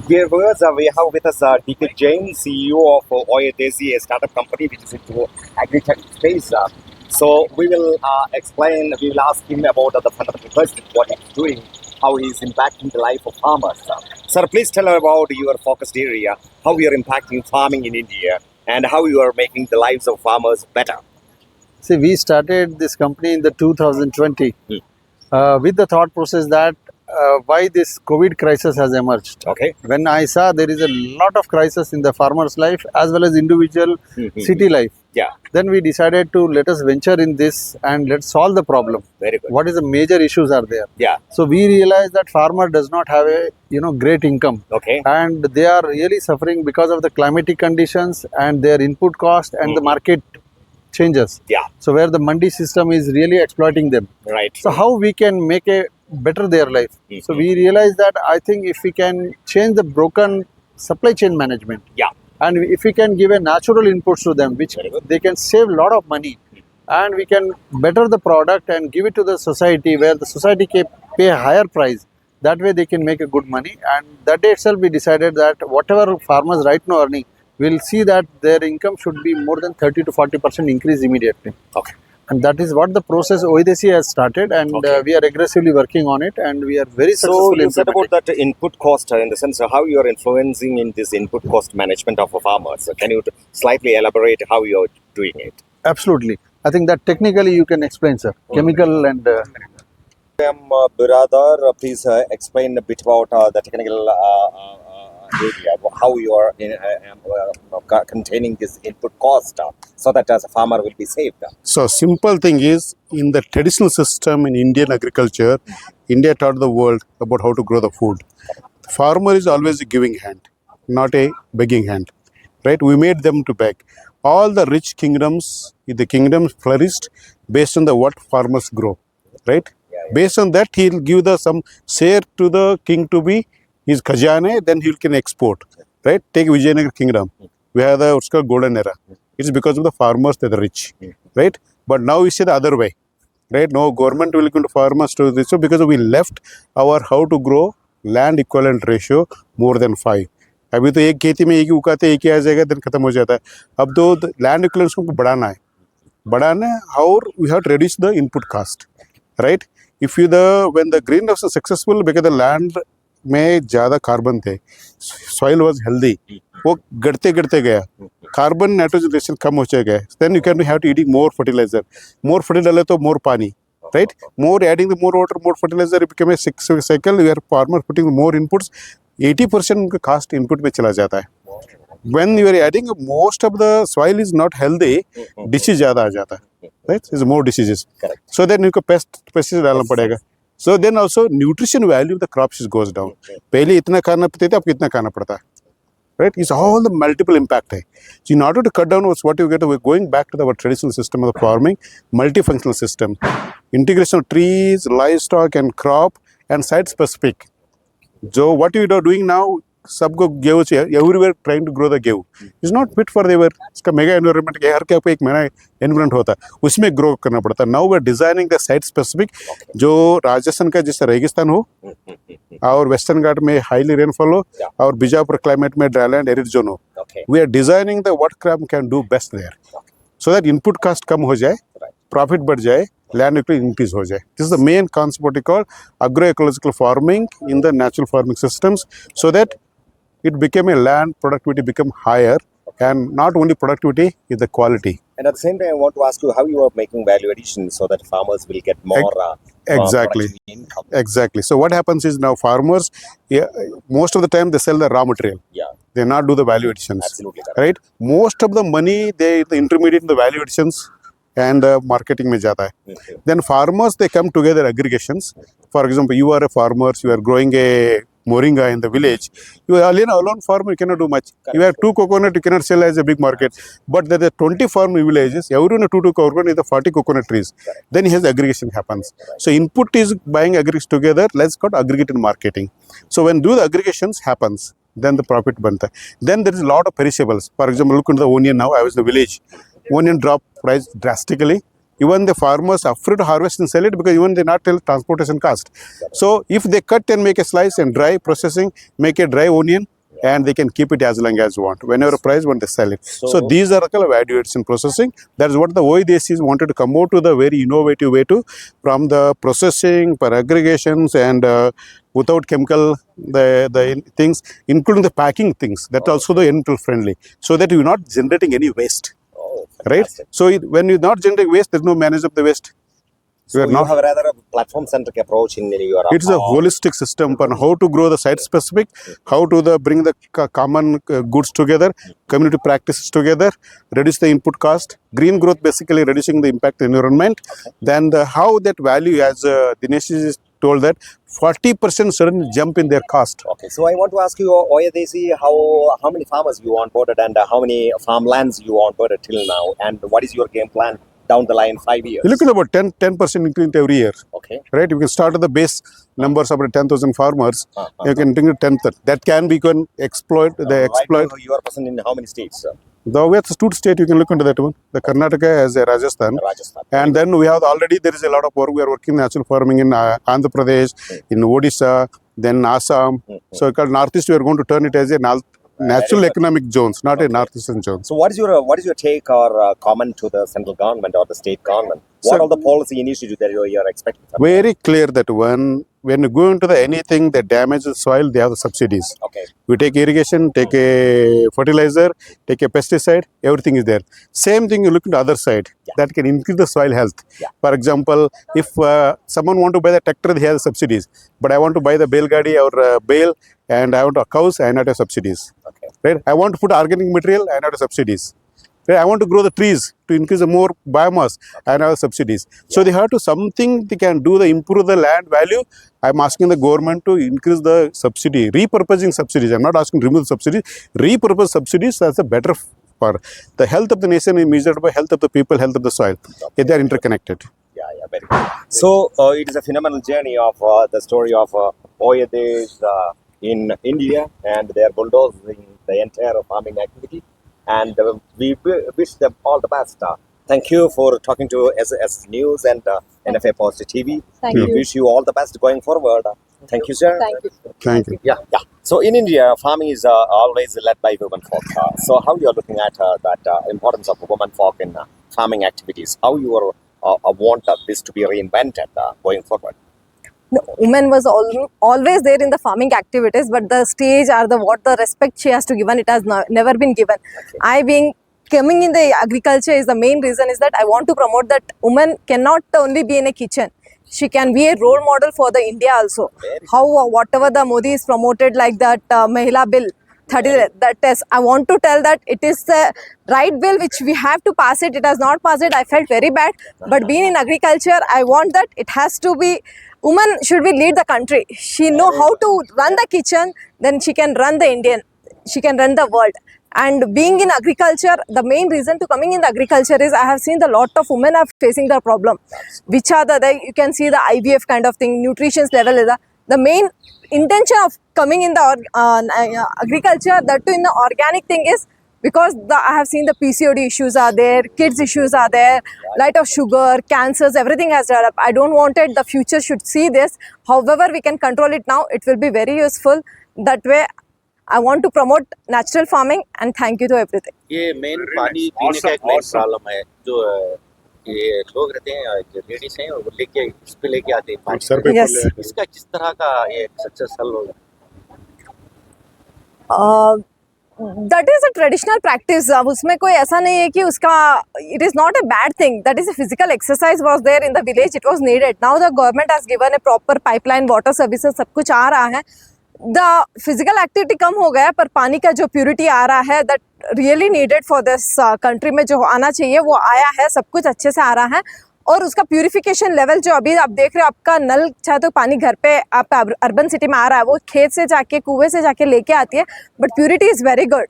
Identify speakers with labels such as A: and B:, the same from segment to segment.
A: Dear viewers, we have with us DK Jain, CEO of Desi, a startup company which is into Agritech space. So we will we will ask him about the fundamental question, what he's doing, how he's impacting the life of farmers. Sir, please tell us about your focused area, how you are impacting farming in India, and how you are making the lives of farmers better.
B: See, we started this company in the 2020 with the thought process that why this COVID crisis has emerged.
A: Okay.
B: When I saw there is a lot of crisis in the farmer's life as well as individual city life,
A: Yeah,
B: then we decided to let us venture in this and let's solve the problem.
A: very good.
B: What is the major issues are there?
A: Yeah,
B: So we realized that farmer does not have a great income,
A: okay.
B: and they are really suffering because of the climatic conditions and their input cost and the market changes.
A: Yeah,
B: So where the mandi system is really exploiting them.
A: right.
B: So how we can make a better their life? So we realize that I think if we can change the broken supply chain management,
A: Yeah,
B: and if we can give a natural inputs to them, which
A: Very good.
B: they can save a lot of money, and we can better the product and give it to the society where the society can pay a higher price. That way they can make a good money, and that day itself we decided that whatever farmers right now earning, we'll see that their income should be more than 30 to 40% increase immediately.
A: okay.
B: And that is what the process Desi has started, and
A: Okay.
B: we are aggressively working on it, and we are very
A: So
B: successful
A: you
B: in
A: said about that input cost in the sense of how you are influencing in this input cost management of farmers. Can you slightly elaborate how you are doing it?
B: Absolutely. I think that technically you can explain, sir. Chemical and
A: Biradar, please explain a bit about the technical area, how you are containing this input cost so that as a farmer will be saved.
C: So simple thing is, in the traditional system in Indian agriculture, India taught the world about how to grow the food. The farmer is always a giving hand, not a begging hand, right? We made them to beg. All the rich kingdoms, the kingdoms flourished based on the what farmers grow, right? Based on that, he'll give the some share to the king to be his khajane, then he can export, right? Take Vijayanagar kingdom. We have the what's called golden era. It's because of the farmers that are rich, right? But now we see the other way, right? No government will go to farmers to this, so because we left our how to grow land equivalent ratio more than 5. अभी तो एक खेती में एक ही उगाते एक ही आ जाएगा, then खत्म हो जाता है. अब तो land equivalence को बढ़ाना है, how we have to reduce the input cost, right? If you when the greenhouse is successful because the land में ज़्यादा कार्बन थे, soil was healthy, वो गढ़ते गया, कार्बन नाइट्रोजन रेशियो कम हो गया, then you can have to eating more fertilizer डाले तो more पानी, right? More adding the more water, more fertilizer, it became a cycle where farmer putting more inputs, 80% उनका cost input में चला जाता है. When you are adding, most of the soil is not healthy, disease ज़्यादा आ जाता है, right? There's more diseases.
A: Correct.
C: So then उनको pesticide डालना पड़ेगा. So then also nutrition value of the crops goes down. पहले इतना खाना पड़ता था, अब कितना खाना पड़ता है, right? It's all the multiple impact है. So in order to cut down what you get, we're going back to our traditional system of the farming, multifunctional system, integration of trees, livestock and crop, and site specific. So what we are doing now, सबको गेहूं चाहिए, everywhere trying to grow the गेहूं. It's not fit for their इसका mega environment के हर क्या पे एक mega environment होता है, उसमें grow करना पड़ता है. Now we are designing the site specific, जो राजस्थान का जैसे रेगिस्तान हो, और वेस्टर्न घाट में highly rainfall हो, और बीजापुर climate में dryland arid zone हो. We are designing the what crop can do best there, so that input cost कम हो जाए, profit बढ़ जाए, land increase हो जाए. This is the main concept what we call agroecological farming in the natural farming systems, so that it became a land productivity become higher, and not only productivity is the quality.
A: And at the same time, I want to ask you how you are making value addition so that farmers will get more
C: Exactly.
A: income.
C: Exactly. So what happens is now farmers, most of the time they sell the raw material.
A: Yeah,
C: They not do the value additions.
A: absolutely correct.
C: Right? Most of the money the intermediate in the value additions and the marketing में जाता है. Then farmers they come together aggregations. For example, you are a farmer, you are growing a moringa in the village. You are alone farmer, you cannot do much. You have 2 coconut, you cannot sell as a big market. But there are 20 farm villages, everyone have 2 coconut is the 40 coconut trees. Then his aggregation happens. So input is buying aggregates together, let's call aggregated marketing. So when do the aggregations happens, then the profit banta. Then there is a lot of perishables. For example, look into the onion now, I was in the village. Onion drop price drastically. Even the farmers are afraid to harvest and sell it because even they not tell transportation cost. So if they cut and make a slice and dry processing, make a dry onion, and they can keep it as long as you want. Whenever price want, they sell it. So these are the kind of value addition processing. That is what the OEDCs wanted to come out to the very innovative way to, from the processing, per aggregations, and without chemical the things, including the packing things. That also the environmental friendly, so that you're not generating any waste. Right? So when you're not generating waste, there's no management of the waste.
A: So you have rather a platform-centric approach in your.
C: It's a holistic system on how to grow the site-specific, how to bring the common goods together, community practices together, reduce the input cost. Green growth basically reducing the impact on the environment. Then how that value, as Dinesh is told, that 40% sudden jump in their cost.
A: Okay, so I want to ask you, Oya Desi, how many farmers you onboarded and how many farmlands you onboarded till now, and what is your game plan down the line 5 years?
C: You look at about 10% increment every year.
A: Okay.
C: Right? You can start at the base numbers about 10,000 farmers. You can bring it 10th. That can be exploit.
A: Right now you are present in how many states, sir?
C: We have the two state, you can look into that one. The Karnataka has Rajasthan. And then we have already, there is a lot of work. We are working natural farming in Andhra Pradesh, in Odisha, then Assam. So called Northeast, we are going to turn it as a natural economic zones, not a northeastern zones.
A: So what is your take or comment to the central government or the state government? What are the policy initiatives that you are expecting?
C: Very clear that when you go into anything that damages the soil, they have the subsidies.
A: Okay.
C: We take irrigation, take a fertilizer, take a pesticide, everything is there. Same thing you look at the other side, that can increase the soil health. For example, if someone want to buy the tractor, they have the subsidies. But I want to buy the belgadi or bale, and I want cows, I not have subsidies.
A: Okay.
C: Right? I want to put organic material, I not have subsidies. Right? I want to grow the trees to increase the more biomass, I have subsidies. So they have to something they can do to improve the land value. I'm asking the government to increase the subsidy, repurposing subsidies. I'm not asking to remove subsidies, repurpose subsidies as a better for the health of the nation is measured by health of the people, health of the soil. They are interconnected.
A: Yeah, very good. So it is a phenomenal journey of the story of Oya Desi in India, and they are bulldozing the entire farming activity. And we wish them all the best. Thank you for talking to SS News and NFA Positive TV.
D: Thank
A: we
D: you.
A: wish you all the best going forward. Thank you, sir.
D: Thank you.
C: Thank you.
A: Yeah. So in India, farming is always led by women folk. So how you are looking at that importance of women folk in farming activities? How you are want this to be reinvented going forward?
D: No, women was always there in the farming activities, but the stage or the respect she has to given, it has never been given. Okay. Coming in the agriculture is the main reason is that I want to promote that women cannot only be in a kitchen. She can be a role model for the India also. How whatever the Modi is promoted like that Mahila bill 30, that is, I want to tell that it is the right bill which we have to pass it. It has not passed it. I felt very bad. But being in agriculture, I want that it has to be, woman should be lead the country. She know how to run the kitchen, then she can run the Indian, she can run the world. And being in agriculture, the main reason to coming in the agriculture is I have seen a lot of women are facing the problem. Which are you can see the IVF kind of thing, nutrition level is the main intention of coming in the agriculture, that too in the organic thing is because I have seen the PCOD issues are there, kids issues are there, lot of sugar, cancers, everything has developed. I don't want it, the future should see this. However, we can control it now. It will be very useful. That way, I want to promote natural farming and thank you to everything.
E: ये main पानी पीने का एक main problem है जो ये लोग रहते हैं जो लेडीज हैं वो लेके इस पे लेके आते हैं पानी
D: Yes.
E: इसका किस तरह का ये सक्सेस हल होगा
D: That is a traditional practice. अब उसमें कोई ऐसा नहीं है कि उसका it is not a bad thing. That is a physical exercise was there in the village. It was needed. Now the government has given a proper pipeline, water services, सब कुछ आ रहा है. The physical activity कम हो गया पर पानी का जो purity आ रहा है that really needed for this country में जो आना चाहिए वो आया है, सब कुछ अच्छे से आ रहा है. और उसका प्यूरिफिकेशन लेवल जो अभी आप देख रहे हो, आपका नल चाहे तो पानी घर पे आप अर्बन सिटी में आ रहा है, वो खेत से जाके कुएं से जाके लेके आती है, but purity is very good.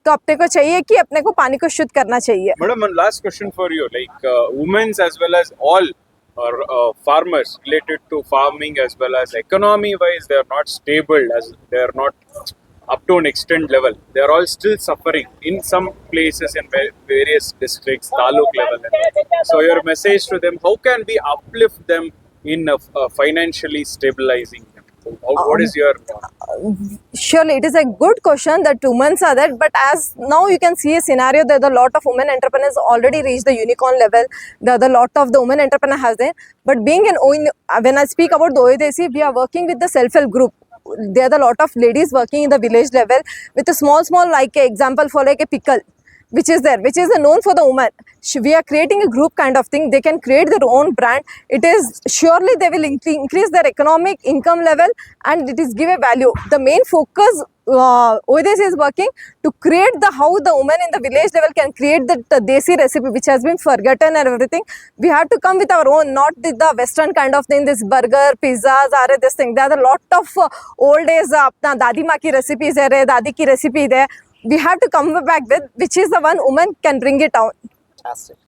D: तो अपने को चाहिए कि अपने को पानी को शुद्ध करना चाहिए.
F: Madam, one last question for you, like women's as well as all or farmers related to farming as well as economy wise, they are not stable, as they are not up to an extent level. They are all still suffering in some places in various districts, taluk level. So your message to them, how can we uplift them in financially stabilizing them? What is your
D: Surely it is a good question that women are there, but as now you can see a scenario that a lot of women entrepreneurs already reached the unicorn level. The lot of the women entrepreneur has there, but being when I speak about the OEDC, we are working with the self-help group. There are a lot of ladies working in the village level with a small like a example for like a pickle, which is known for the woman. We are creating a group kind of thing. They can create their own brand. It is surely they will increase their economic income level, and it is give a value. The main focus OEDC is working to create the how the woman in the village level can create the Desi recipe which has been forgotten and everything. We have to come with our own, not with the Western kind of thing. This burger, pizzas, are this thing. There are a lot of old days apna dadi ma ki recipes hai, dadi ki recipe there. We have to come back with which is the one woman can bring it out.
A: Fantastic.